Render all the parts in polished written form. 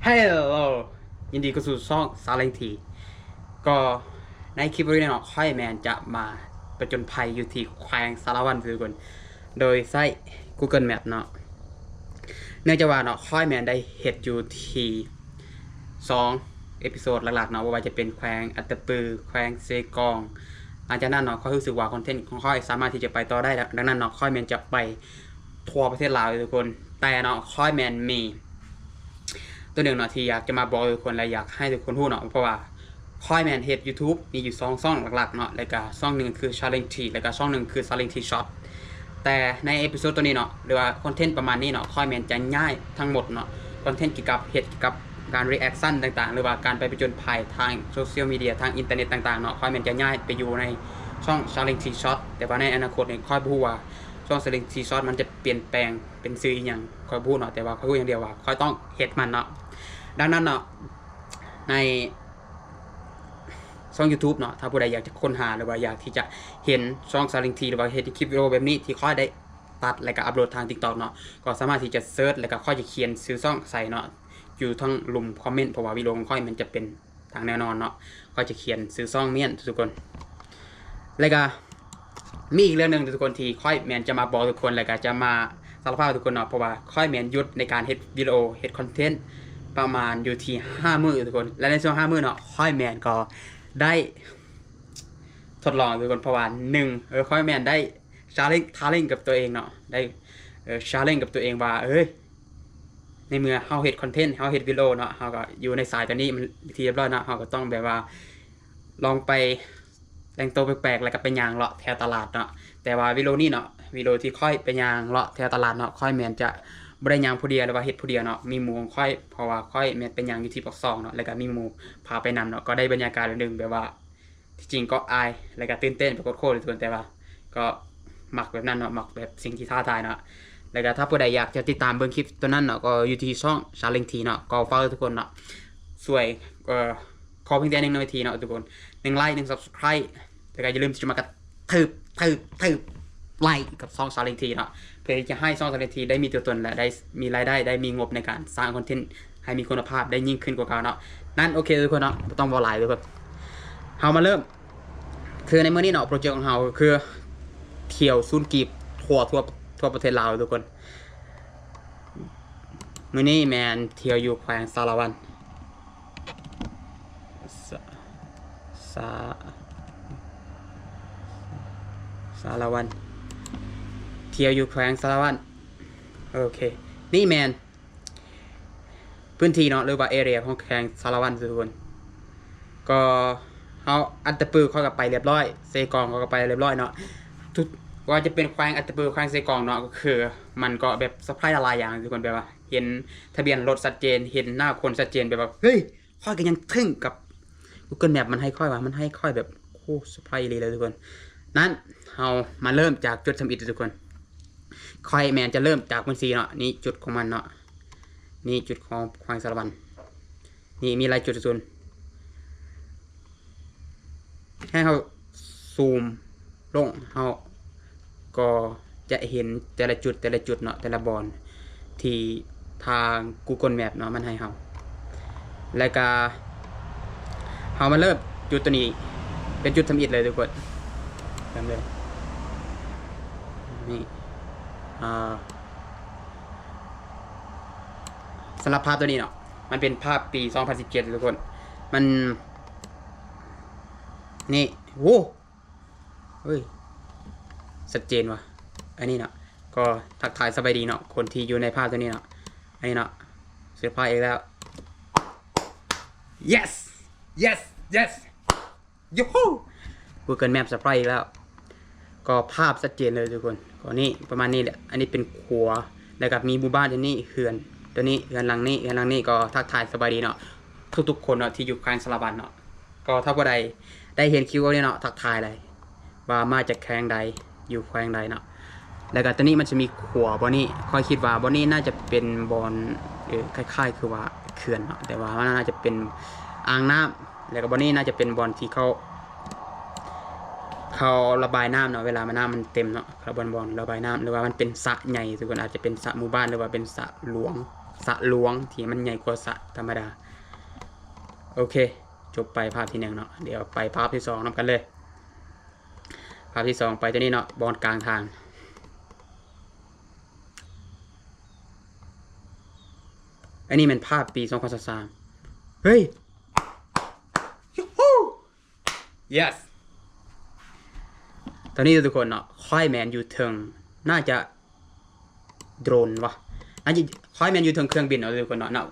ฮัลโหลยินดีเข้าสู่ช่องซาเลงทีก็ในคลิปนี้เนาะค่อยแมนจะมาประจนภัยอยู่ที่แขวงสารวันทุกคนโดยใช้ Google Map เนาะเนื่องจากว่าเนาะค่อยแมนได้เห็ดอยู่ที่2เอพิโซดหลักๆเนาะว่าจะเป็นแขวงอัตตปือแขวงเซกองหลังจากนั้นเนาะค่อยรู้สึกว่าคอนเทนต์ของค่อยสามารถที่จะไปต่อได้ดังนั้นเนาะค่อยแมนจะไปทัวร์ประเทศลาวทุกคนแต่เนาะค่อยแมนมีตัวหนึ่งเนาะที่อยากจะมาบอกทุกคนและอยากให้ทุกคนรู้เนาะเพราะว่าค่อยแมนเฮ็ด YouTube มีอยู่2ช่องหลักๆเนาะแล้วก็ช่องหนึ่งคือ Challenge T แล้วก็ช่องหนึ่งคือ Challenge T Shot แต่ในเอพิโซดตัวนี้เนาะหรือว่าคอนเทนต์ประมาณนี้เนาะค่อยแมนจะง่ายทั้งหมดเนาะคอนเทนต์เกี่ยวกับเฮ็ดกับการรีแอคชั่นต่างๆหรือว่าการไปผจญภัยทางโซเชียลมีเดียทางอินเทอร์เน็ตต่างๆเนาะค่อยแมนจะง่ายไปอยู่ในช่อง Challenge T Shot แต่ว่าในอนาคตเนี่ยค่อยพูดว่าช่อง Challenge T Shot มันจะเปลี่ยนแปลงเป็นซื้ออีหยังค่อยพูดเนาะแต่ว่าค่อยพูดอย่างเดียวว่าค่อยต้องเฮ็ดมันเนาะดังนั้นเนาะในช่อง YouTube เนาะถ้าผู้ใดอยากจะค้นหาหรือว่าอยากที่จะเห็นช่องซาลิงทีหรือว่าเห็นคลิปวิดีโอแบบนี้ที่ค่อยได้ตัดและก็อัปโหลดทาง TikTok เนาะก็สามารถที่จะเซิร์ชแล้วก็ค่อยจะเขียนซื้อช่องใส่เนาะอยู่ทั้งหลุมคอมเมนต์เพราะว่าวิดีโอของค่อยมันจะเป็นทางแน่นอนเนาะก็จะเขียนซื้อช่องเมียนทุกคนแล้วก็มีอีกเรื่องนึงทุกคนที่ค่อยแมนจะมาบอกทุกคนแล้วก็จะมาสารภาพทุกคนเนาะเพราะว่าค่อยแมนหยุดในการเฮ็ดวิดีโอเฮ็ดคอนเทนต์ประมาณอยู่ที่5 มื้อทุกคนและในช่วง5 มื้อเนาะค่อยแมนก็ได้ทดลองทุกคนเพราะว่าค่อยแมนได้ชาเลนจ์กับตัวเองเนาะได้ชาเลนจ์กับตัวเองว่าในเมื่อเฮาเฮ็ดคอนเทนต์เฮาเฮ็ดวิดีโอเนาะเฮาก็อยู่ในสายตัวนี้มันทีเรียบร้อยเนาะเฮาก็ต้องแบบว่าลองไปแต่งตัวแปลกๆแล้วก็ไปย่างเลาะแถวตลาดเนาะแต่ว่าวิดีโอนี้เนาะวิดีโอที่ค่อยไปย่างเลาะแถวตลาดเนาะค่อยแมนจะบ่ได้ย่างผู้เดียวหรือว่าเฮ็ดผู้เดียวเนาะมีหมู่ของค่อยเพราะว่าค่อยแมนเป็นย่างอยู่ที่ปากซองเนาะแล้วก็มีหมู่พาไปนำเนาะก็ได้บรรยากาศนึงแบบว่าที่จริงก็อายแล้วก็ตื่นเต้นไปโคตรๆเลยทุกคนแต่ว่าก็มักแบบนั้นเนาะมักแบบสิ่งที่ท้าทายเนาะแล้วก็ถ้าผู้ใดอยากจะติดตามเบิ่งคลิปตัวนั้นเนาะก็อยู่ที่ช่องชาเลงทีเนาะก็ฝากทุกคนเนาะช่วยขอเพียงแต่1 นาทีเนาะทุกคน1 ไลค์1 Subscribe แล้วก็อย่าลืมที่จะมากระทืบไลค์กับช่องชาเลงทีเนาะเพื่อที่จะให้ช่องชาเลงทีได้มีตัวตนและได้มีรายได้ได้มีงบในการสร้างคอนเทนต์ให้มีคุณภาพได้ยิ่งขึ้นกว่าเก่าเนาะนั่นโอเคทุกคนเนาะต้องบ่หลายทุกคนเฮามาเริ่มคือในมื้อนี้เนาะโปรเจกต์ของเฮาคือเที่ยวศูนย์กีบทั่วประเทศลาวทุกคนมื้อนี้แมนเที่ยวอยู่แขวงสารวันสาสารวันเที่ยวอยู่แขวงสารวันโอเคนี่แมนพื้นที่เนาะหรือว่าเอเรียของแขวงสารวันทุกคนก็เฮาอัตตปือเขาก็ไปเรียบร้อยเซกองเขาก็ไปเรียบร้อยเนาะทุกว่าจะเป็นแขวงอัตตปือแขวงเซกองเนาะก็คือมันก็แบบซัพพลายหลายอย่างทุกคนแบบว่าเห็นทะเบียนรถชัดเจนเห็นหน้าคนชัดเจนแบบว่าเฮ้ยค่อยก็ยังทึ่งกับ Google Map มันให้ค่อยว่ามันให้ค่อยแบบโอ้ซัพพลายเลยทุกคนนั้นเฮามาเริ่มจากจุดสำคัญทุกคนค่อยแมนจะเริ่มจากบัญชีเนาะนี่จุดของมันเนาะนี่จุดของแขวงสารวันนี่มีหลายจุดทุกคนให้เขาซูมลงเขาก็จะเห็นแต่ละจุดเนาะแต่ละบอนที่ทาง Google Map เนาะมันให้เขาแล้วก็เขามาเริ่มจุดตัวนี้เป็นจุดทำอิฐเลยทุกคนเริ่มเลยนี่สำหรับภาพตัวนี้เนาะมันเป็นภาพปี 2017 ทุกคนมันนี่โว้เฮ้ยชัดเจนว่ะอันนี้เนาะก็ทักทายสบายดีเนาะคนที่อยู่ในภาพตัวนี้เนาะอันนี้เนาะเสื้อผ้าอีกแล้ว yes yes yes ยูฮู Google Map สปายอีกแล้วก็ภาพชัดเจนเลยทุกคนก็นี่ประมาณนี้แหละอันนี้เป็นขัวแล้วก็มีหมู่บ้านตัวนี้เขื่อนตัวนี้เขื่อนหลังนี้ก็ทักทายสบายดีเนาะทุกคนเนาะที่อยู่แขวงสารวันเนาะก็ถ้าผู้ใดได้เห็นคิวเนี่ยเนาะทักทายเลยว่ามาจากแขวงใดอยู่แขวงใดเนาะแล้วก็ตัวนี้มันจะมีขัวบอนนี้ค่อยคิดว่าบอนนี้น่าจะเป็นบอนคล้ายๆคือว่าเขื่อนเนาะแต่ว่าน่าจะเป็นอ่างน้ำแล้วก็บอนนี้น่าจะเป็นบอนที่เขาระบายน้ำเนาะเวลามันน้ำมันเต็มเนาะบอลระบายน้ำหรือว่ามันเป็นสระใหญ่ทุกคนอาจจะเป็นสระหมู่บ้านหรือว่าเป็นสระหลวง สระหลวงที่มันใหญ่กว่าสระธรรมดาโอเคจบไปภาพที่1เนาะเดี๋ยวไปภาพที่2นำกันเลยภาพที่2ไปตัวนี้เนาะบอลกลางทางอันนี้เป็นภาพปี2023เฮ้ย yes ตอนนี้ทุกคนเนาะค่อยแมนอยู่เทิงน่าจะโดรนวะน่าจะค่อยแมนอยู่เทิงเครื่องบินเนาะทุกคนเนาะ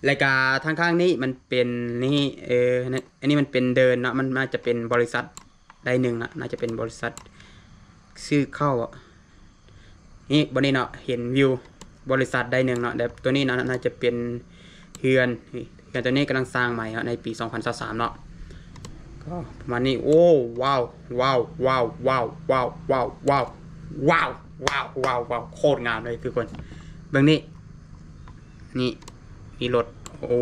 รายการทางข้างนี้มันเป็นนี่อันนี้มันเป็นเดินเนาะมันน่าจะเป็นบริษัทใดหนึ่งนะน่าจะเป็นบริษัทชื่อเข้าอ่ะนี่บนนี้เนาะเห็นวิวบริษัทใดหนึ่งเนาะแต่ตัวนี้น่าจะเป็นเฮือนตัวนี้กำลังสร้างใหม่ในปี2023เนาะก็ประมาณนี้โอ้ว้าวว้าวว้าวว้าวว้าวว้าวว้าวว้าวว้าวว้าวว้าวโคตรงามเลยทุกคนเบื้องนี้นี่มีรถโอ้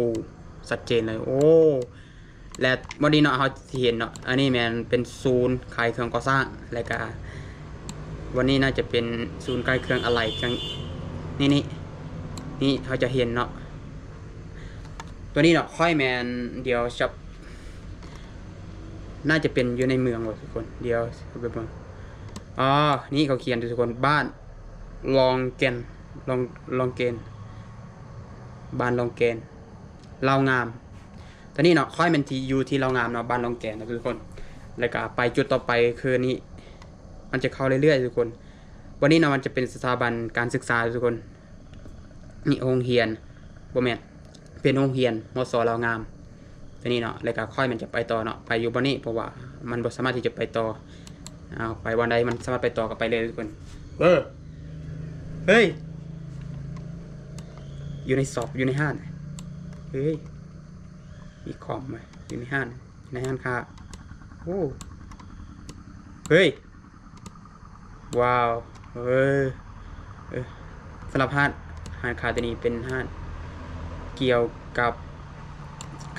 ชัดเจนเลยโอ้และวันนี้เนาะเขาเห็นเนาะอันนี้มันเป็นศูนย์ขายเครื่องก่อสร้างรายการวันนี้น่าจะเป็นศูนย์ขายเครื่องอะไหล่เครื่องนี่เขาจะเห็นเนาะตัวนี้เนาะค่อยแมนเดี๋ยวจะน่าจะเป็นอยู่ในเมืองว่ะทุกคนเดี๋ยวไปเบิ่งอ๋อนี่เขาเขียนทุกคนบ้านลองเกนลองเกนบ้านลองเกนลาวงามตอนนี้เนาะค่อยมันที่อยู่ที่ลาวงามเนาะบ้านลองเกนนะทุกคนแล้วก็ไปจุดต่อไปคือนี่มันจะเข้าเรื่อยๆทุกคนวันนี้เนาะมันจะเป็นสถาบันการศึกษาทุกคนนี่โรงเรียนบ่แม่นเป็นโรงเรียนมศลาวงามตัวนี้เนาะแล้วก็ค่อยมันจะไปต่อเนาะไปอยู่บนนี้เพราะว่ามันบ่สามารถที่จะไปต่อเอาไปวันใดมันสามารถไปต่อก็ไปเลยทุกคนเฮ้ยอยู่ในสอบอยู่ในห้างเฮ้ยมีคอมไหมอยู่ในห้างค้าโอ้เฮ้ยว้าวสำหรับห้างค้าตัวนี้เป็นห้างเกี่ยวกับ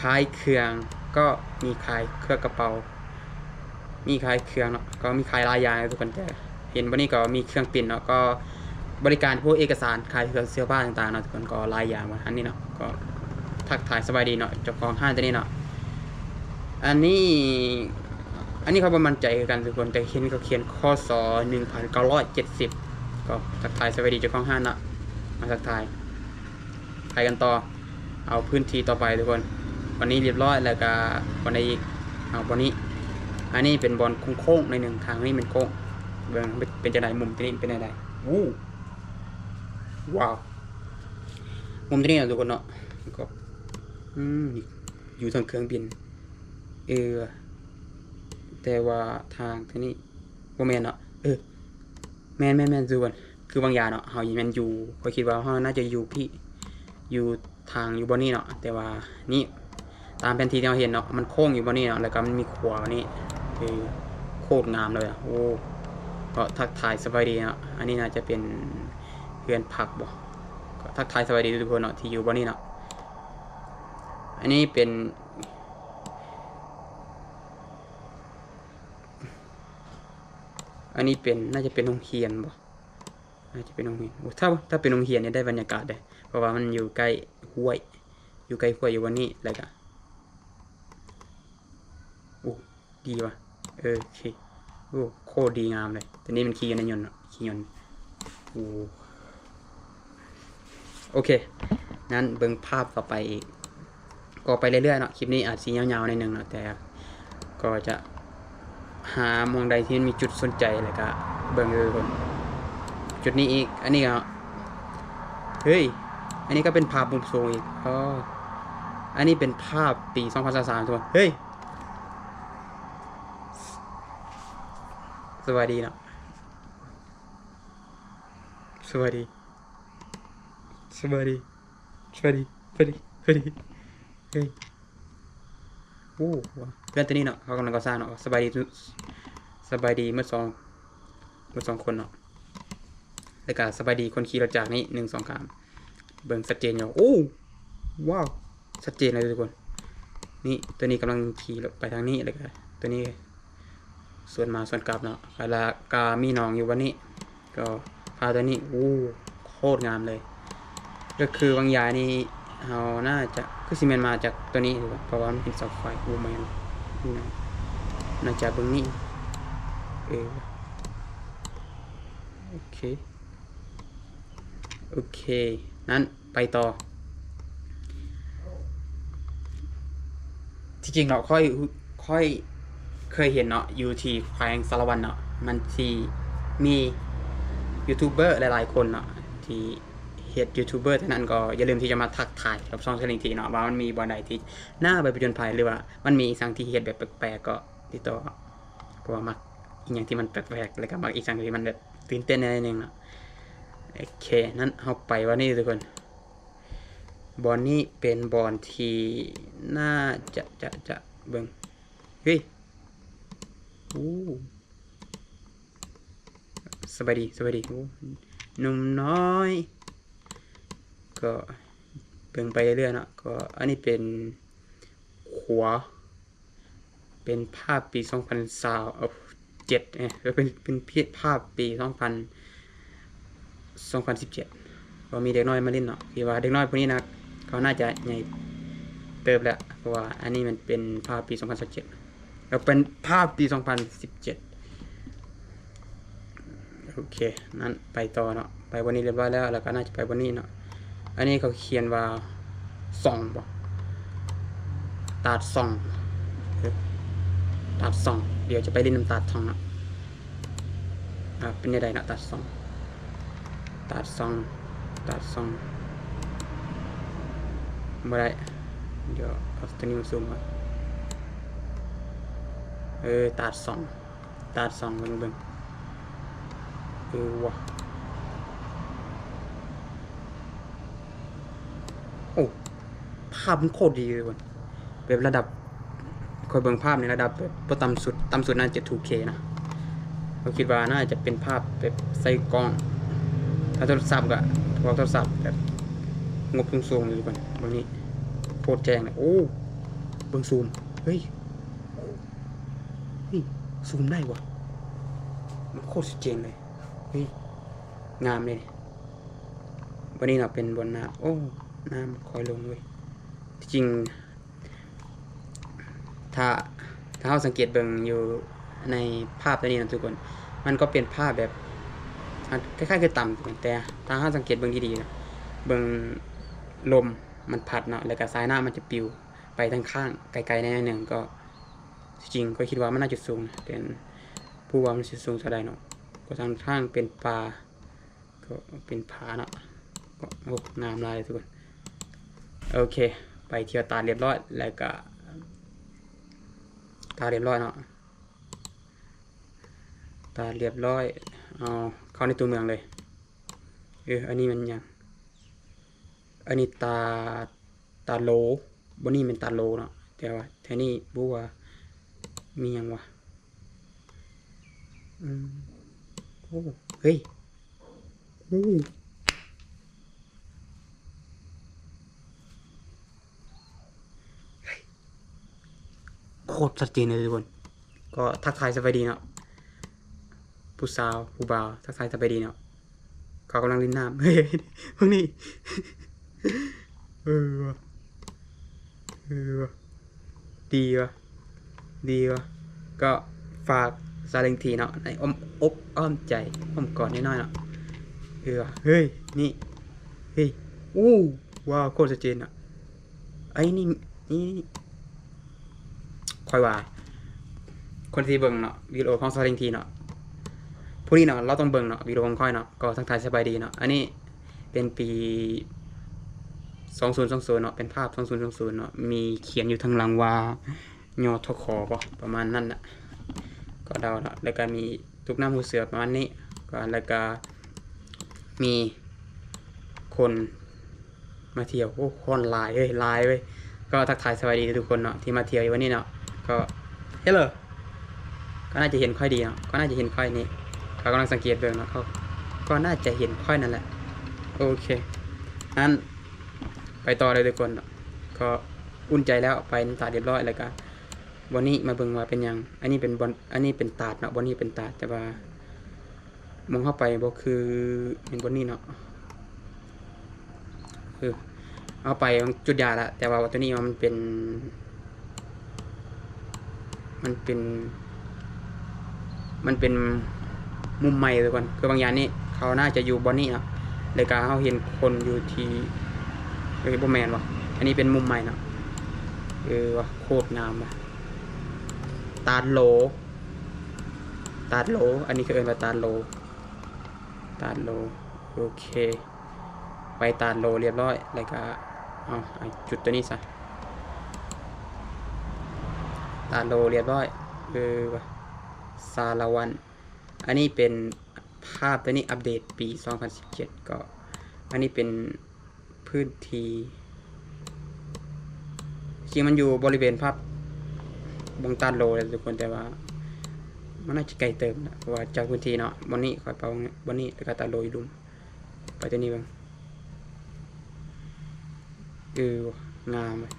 ขายเครื่องก็มีขายเครื่องกระเป๋ามีขายเครื่องเนาะก็มีขายหลายอย่างทุกคนแต่เห็นวันนี้ก็มีเครื่องปิ้นเนาะก็บริการพวกเอกสารขายเครื่องเสื้อผ้าต่างๆเนาะทุกคนก็หลายอย่างมาอันนี้เนาะก็ทักทายสบายดีเนาะเจ้าของห้างตัวนี้เนาะอันนี้เขาประมาณใจกันทุกคนแต่เขียนข้อศ1970ก็ทักทายสบายดีเจ้าของห้างเนาะมาทักทายไปกันต่อเอาพื้นที่ต่อไปทุกคนวันนี้เรียบร้อยแล้วก็วันนี้อีกเอาวันนี้อันนี้เป็นบอลโค้งในหนึ่งทางนี้เป็นโค้งเบื้องเป็นจะไหนมุมที่นี่เป็นอะไรว้าวมุมที่นี่นะทุกคนเนาะก็อยู่ทางเครื่องบินแต่ว่าทางที่นี่โมเมนเนาะแมนดูกันคือบางอย่างเนาะเฮาแมนอยู่ก็คิดว่าเฮาน่าจะอยู่พี่อยู่ทางอยู่บนนี้เนาะแต่ว่านี่ตามแผนที่ที่เราเห็นเนาะมันโค้งอยู่บนนี้เนาะแล้วก็มันมีขวานี่โคตรงามเลยโอ้ก็ทักทายสบายดีเนาะอันนี้น่าจะเป็นเพื่อนพักบ่ก็ทักทายสบายดีทุกคนเนาะที่อยู่บนนี้เนาะอันนี้เป็นน่าจะเป็นโรงเรียนบ่น่าจะเป็นโรงเรียนถ้าเป็นโรงเรียนเนี่ยได้บรรยากาศเลยเพราะว่ามันอยู่ใกล้ห้วยอยู่วันนี้อะไรกันโอ้ดีว่ะโอเคโอ้โคตรดีงามเลยแต่นี่มันขี่ยนต์โอเคนั้นเบิ่งภาพต่อไปอีกก็ไปเรื่อยๆเนาะคลิปนี้อาจสียาวๆในหนึ่งเนาะแต่ก็จะหามองใดที่มีจุดสนใจแล้วก็เบิ่งเลยคนจุดนี้อีกอันนี้ก็เฮ้ยอันนี้ก็เป็นภาพมุมสูงอีกอันนี้เป็นภาพปี2023ทุกคนเฮ้ยสวัสดีเนาะสวัสดีเฮ้ยโอ้เพื่อนตัวนี้เนาะเขากำลังก่อสร้างเนาะสบายดีเมื่อสองคนเนาะแล้วก็สบายดีคนขี่รถจากนี้1 2 3เบิ่งชัดเจนอยู่โอ้ว้าวชัดเจนเลยทุกคนนี่ตัวนี้กำลังขี่ไปทางนี้เลยก็ตัวนี้ส่วนมาส่วนกลับเนาะแล้วก็มีน้องอยู่วันนี้ก็พาตัวนี้โอ้โคตรงามเลย ก็คือบางอย่างนี่เราน่าจะคือซีเมนมาจากตัวนี้หรือเปล่าเพราะว่ามันเป็นเสาไฟอูแมนน่าจะเบื้องนี้โอเคโอเคนั้นไปต่อที่จริงเราค่อยเคยเห็นเนาะอยู่ที่แขวงสารวันเนาะมันที่มียูทูบเบอร์หลายๆคนเนาะที่เฮ็ดยูทูบเบอร์ท่านั้นก็อย่าลืมที่จะมาทักทายกับช่องสลิงทีเนาะว่ามันมีบ่อนใดที่น่าไปผจญภัยหรือว่ามันมีสิ่งที่เฮ็ดแบบแปลกๆก็ติดต่อเพราะว่ามักอีกอย่างที่มันแปลกๆแล้วก็มักอีกสิ่งที่มันแบบตื่นเต้นนิดนึงเนาะโอเคนั้นเอาไปวันนี้ทุกคนบอลนี้เป็นบอลที่น่าจะเบิ่งเฮ้ยสบายดีหนุ่มน้อยก็เบิ่งไปเรื่อยๆเนาะก็อันนี้เป็นขัวเป็นภาพปี2027เนี่ยเป็นภาพปี2017ก็มีเด็กน้อยมาเล่นเนาะคิดว่าเด็กน้อยพวกนี้นะเขาน่าจะใหญ่เติบแล้วเพราะว่าอันนี้มันเป็นภาพปี2017แล้วเป็นภาพปี2017โอเคนั้นไปต่อเนาะไปวันนี้เรียบร้อยแล้วก็น่าจะไปวันนี้เนาะอันนี้เขาเขียนว่าส่องบ่ตาดส่องตาดส่องเดี๋ยวจะไปเล่นน้ำตาดทองเนาะเป็นยังไงเนาะตาดส่องไม่ได้เดี๋ยวเอาตัวนี้มาซูมก่อนตาดส่องเบิ่งว่ะโอ้ภาพมันโคตรดีเลยว่ะแบบระดับคอยเบิ่งภาพในระดับแบบต่ำสุดน่าจะ 2K นะเราคิดว่าน่าจะเป็นภาพแบบใส่กล้องถ้าโทรศัพท์ก็พอโทรศัพท์แบบงบสูงๆเลยก่อนบางนี้โพดแจ้งเลยโอ้เบิ่งซูมเฮ้ยซูมได้วะมันโคตรชัดเจนเลยเฮ้ยงามเลยวันนี้เราเป็นบนน้ำโอ้น้ำคอยลงเลยจริงถ้าเราสังเกตเบิ่งอยู่ในภาพตัวนี้นะทุกคนมันก็เป็นภาพแบบคล้ายๆคือต่ำแต่ถ้าเราสังเกตเบิ่งดีๆนะเบิ่งลมมันพัดเนาะแล้วก็สายน้ำมันจะปิวไปทางข้างไกลๆในหนึ่งก็จริงก็คิดว่ามันน่าจะสูงเป็นผู้ว่ามันจะสูงเท่าใดเนาะก็ทางข้างเป็นปลาก็เป็นผาเนาะก็โอ้งามลายทุกคนโอเคไปเที่ยวตาเรียบร้อยแล้วก็ตาเรียบร้อยเนาะตาเรียบร้อยเอาเข้าในตัวเมืองเลยอันนี้มันยังอันนี้ตาโลบนนี้เป็นตาโลเนาะแต่ว่าแถวนี้บูว่ามียังวะโอ้เฮ้ยโคตรชัดเจนเลยทุกคนก็ทักทายสบายดีเนาะผู้สาวผู้บ่าวทักทายสบายดีเนาะเขากำลังเล่นน้ำเฮ้ยพวกนี้วะดีวะก็ฝากซาเลงทีเนาะในอ้อมใจอ้อมกอดน้อยๆเนาะเฮ้ยนี่เฮ้ยว้าวโคตรชัดเจนอ่ะไอ้นี่คอยว่าคนที่เบิ่งเนาะวิดีโอของซาเลงทีเนาะผู้นี้เนาะเราต้องเบิ่งเนาะวิดีโอของค่อยเนาะก็ทักทายสบายดีเนาะอันนี้เป็นปี2020เนาะเป็นภาพ2020เนาะมีเขียนอยู่ทางหลังว่ายอทคป่ะประมาณนั้นน่ะก็เดาเนาะแล้วก็มีทุกน้ำหูเสือประมาณนี้ก็แล้วก็มีคนมาเที่ยวคนลายเว้ยก็ทักทายสวัสดีทุกคนเนาะที่มาเที่ยววันนี้เนาะก็เฮ้ยเลยก็น่าจะเห็นค่อยดีเนาะก็น่าจะเห็นค่อยนี้เขากำลังสังเกตเบิ่งเนาะเขาก็น่าจะเห็นค่อยนั่นแหละโอเคนั้นไปต่อเลยทุกคนก็อุ่นใจแล้วไปตาเรียบร้อยแล้วก็วันนี้มาเบิ่งว่าเป็นยังอันนี้เป็นบอลอันนี้เป็นตาดเนาะบอลนี้เป็นตาดแต่ว่ามองเข้าไปบ่คือเป็นบอลนี้เนาะ คือเอาไปจุดยาละแต่ว่าตัวนี้มันเป็นมุมใหม่เลยก่อนคือบางอย่างนี่เขาน่าจะอยู่บนนี้เนาะเลยการเขาเห็นคนอยู่ที่โบแมนวะอันนี้เป็นมุมใหม่เนาะวะโคตรงามวะตาโลอันนี้คือเอิ้นว่าตาโลโอเคไปตาโลเรียบร้อยแล้วก็เอาจุดตัวนี้ซะตาโลเรียบร้อยซาลาวันอันนี้เป็นภาพตัวนี้อัปเดตปี 2017 ก็อันนี้เป็นพื้นที่จริงมันอยู่บริเวณภาพบงตาโลเลยทุกคนแต่ว่ามันน่าจะไกลเติมนะเพราะว่าจากพื้นที่เนาะบนนี้คอยไปบนนี้แล้วก็ตาโลอยู่ดุมไปตัวนี้บ้างงามเลย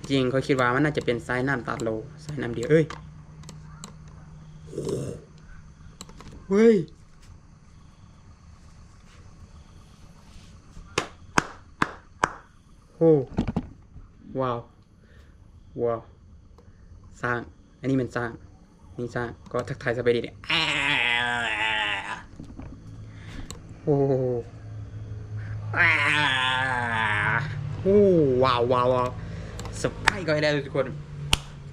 จริงเขาคิดว่ามันน่าจะเป็นสายน้ำตาโลสายน้ำเดียวเฮ้ยโอ้ว้าวสร้างอันนี้มันสร้างนี่สร้างก็ทักทายสบายดีเนี่ยโอ้ว้าวสบายก็ได้ทุกคน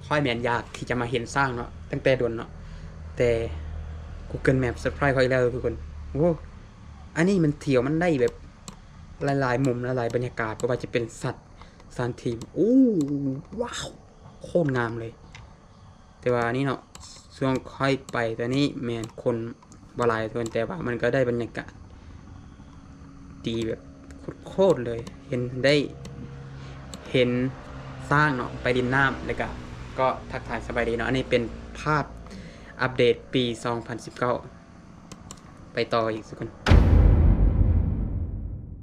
ค่อยแมนยากที่จะมาเห็นสร้างเนาะตั้งแต่โดนเนาะแต่ Google Map เซอร์ไพรส์ค่อยแล้วทุกคนโอ้อันนี้มันเที่ยวมันได้แบบหลายมุมหลายบรรยากาศเพราะว่าจะเป็นสัตว์สถานที่ว้าวโคตรงามเลยแต่ว่านี่เนาะช่วงค่อยไปแต่นี้แมนคนบหลายทุกคนแต่ว่ามันก็ได้บรรยากาศดีแบบโคตรเลยเห็นสร้างเนาะไปดินน้ำแล้วก็ทักทายสบายดีเนาะอันนี้เป็นภาพอัปเดตปี 2019 ไปต่ออีกสักคน